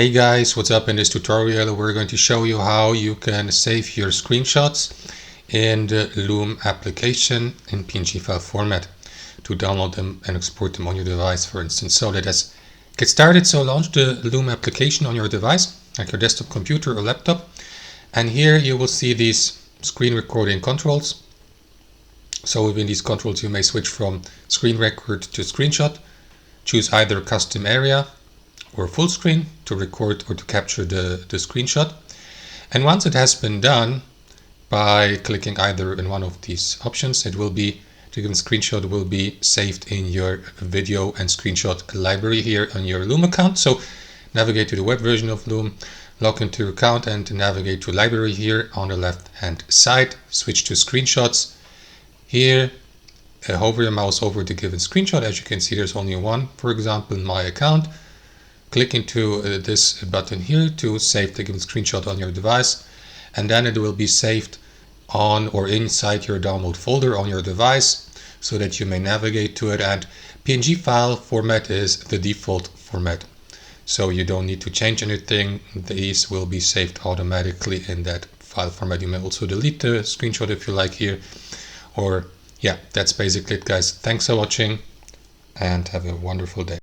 Hey guys, what's up? In this tutorial we're going to show you how you can save your screenshots in the Loom application in PNG file format to download them and export them on your device, for instance. So let's get started. So launch the Loom application on your device, like your desktop computer or laptop, and here you will see these screen recording controls. So within these controls you may switch from screen record to screenshot, choose either custom area or full screen to record or to capture the screenshot. And once it has been done, by clicking either in one of these options, the given screenshot will be saved in your video and screenshot library here on your Loom account. So navigate to the web version of Loom, log into your account and navigate to library here on the left hand side, switch to screenshots. Here hover your mouse over the given screenshot. As you can see, there's only one, for example, in my account. Click into this button here to save the given screenshot on your device, and then it will be saved on or inside your download folder on your device so that you may navigate to it. And PNG file format is the default format, so you don't need to change anything. These will be saved automatically in that file format. You may also delete the screenshot if you like here, or yeah, that's basically it, guys. Thanks for watching and have a wonderful day.